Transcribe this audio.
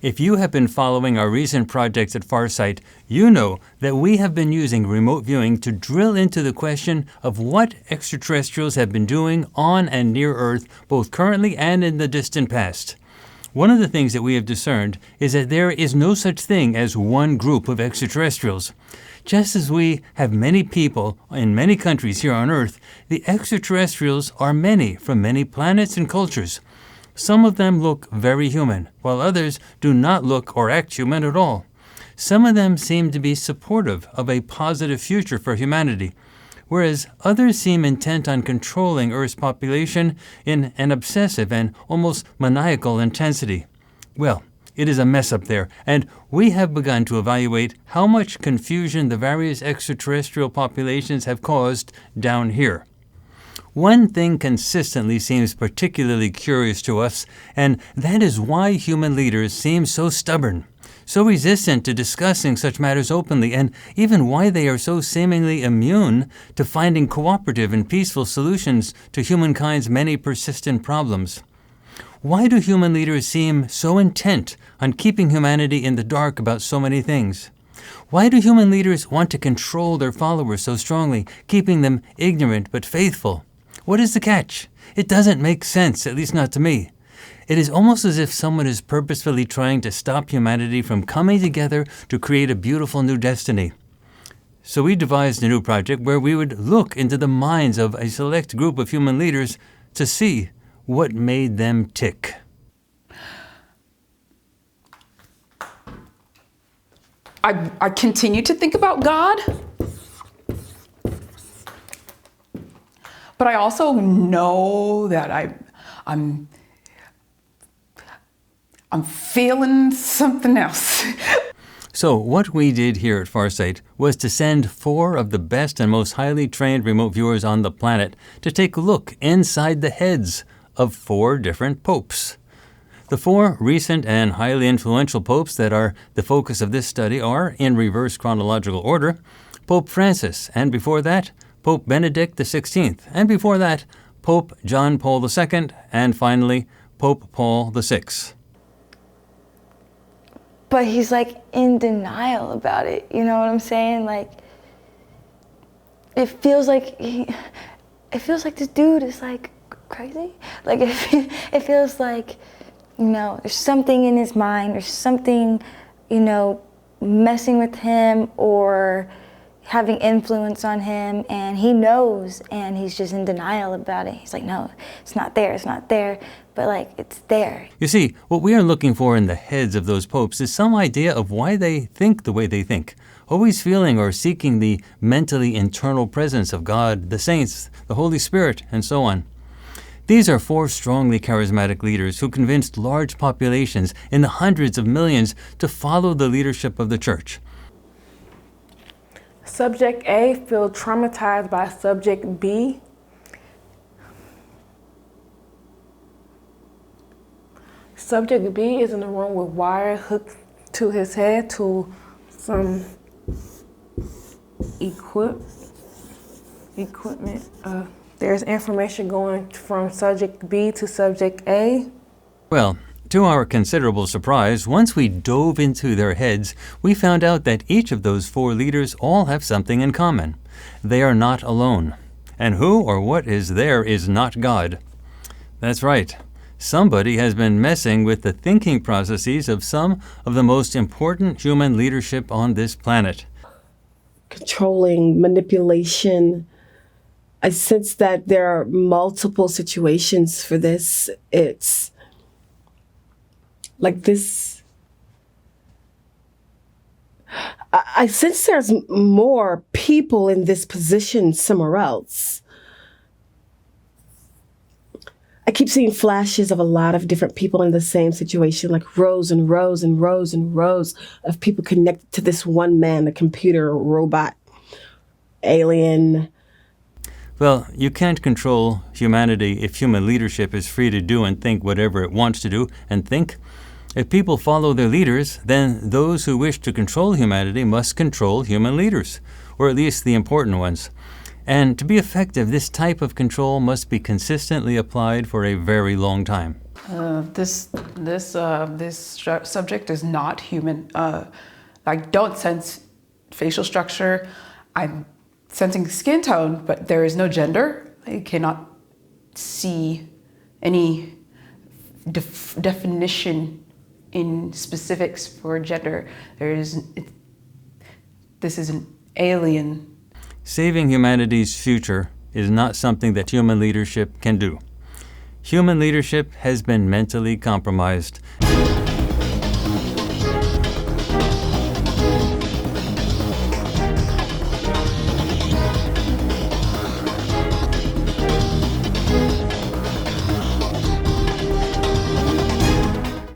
If you have been following our recent projects at Farsight, you know that we have been using remote viewing to drill into the question of what extraterrestrials have been doing on and near Earth, both currently and in the distant past. One of the things that we have discerned is that there is no such thing as one group of extraterrestrials. Just as we have many people in many countries here on Earth, the extraterrestrials are many from many planets and cultures. Some of them look very human, while others do not look or act human at all. Some of them seem to be supportive of a positive future for humanity, whereas others seem intent on controlling Earth's population in an obsessive and almost maniacal intensity. Well, it is a mess up there, and we have begun to evaluate how much confusion the various extraterrestrial populations have caused down here. One thing consistently seems particularly curious to us, and that is why human leaders seem so stubborn, so resistant to discussing such matters openly, and even why they are so seemingly immune to finding cooperative and peaceful solutions to humankind's many persistent problems. Why do human leaders seem so intent on keeping humanity in the dark about so many things? Why do human leaders want to control their followers so strongly, keeping them ignorant but faithful? What is the catch? It doesn't make sense, at least not to me. It is almost as if someone is purposefully trying to stop humanity from coming together to create a beautiful new destiny. So we devised a new project where we would look into the minds of a select group of human leaders to see what made them tick. I continue to think about God, but I also know that I'm feeling something else. So what we did here at Farsight was to send 4 of the best and most highly trained remote viewers on the planet to take a look inside the heads of 4 different popes. The 4 recent and highly influential popes that are the focus of this study are, in reverse chronological order, Pope Francis, and before that, Pope Benedict XVI, and before that, Pope John Paul II, and finally, Pope Paul VI. But he's like in denial about it, you know what I'm saying? Like, it feels like this dude is like crazy. Like it feels like, you know, there's something in his mind, there's something, you know, messing with him or having influence on him, and he knows, and he's just in denial about it. He's like, no, it's not there, but like, it's there. You see, what we are looking for in the heads of those popes is some idea of why they think the way they think, always feeling or seeking the mentally internal presence of God, the saints, the Holy Spirit, and so on. These are 4 strongly charismatic leaders who convinced large populations in the hundreds of millions to follow the leadership of the church. Subject A feels traumatized by subject B. Subject B is in the room with wire hooked to his head to some equipment. There's information going from subject B to subject A. Well, to our considerable surprise, once we dove into their heads, we found out that each of those 4 leaders all have something in common. They are not alone. And who or what is there is not God. That's right. Somebody has been messing with the thinking processes of some of the most important human leadership on this planet. Controlling, manipulation. I sense that there are multiple situations for this. It's like this. I sense there's more people in this position somewhere else. I keep seeing flashes of a lot of different people in the same situation, like rows and rows and rows and rows of people connected to this one man, a computer, robot, alien. Well, you can't control humanity if human leadership is free to do and think whatever it wants to do and think. If people follow their leaders, then those who wish to control humanity must control human leaders, or at least the important ones. And to be effective, this type of control must be consistently applied for a very long time. This subject is not human. I don't sense facial structure. I'm sensing skin tone, but there is no gender. I cannot see any definition in specifics for gender. This is an alien. Saving humanity's future is not something that human leadership can do. Human leadership has been mentally compromised,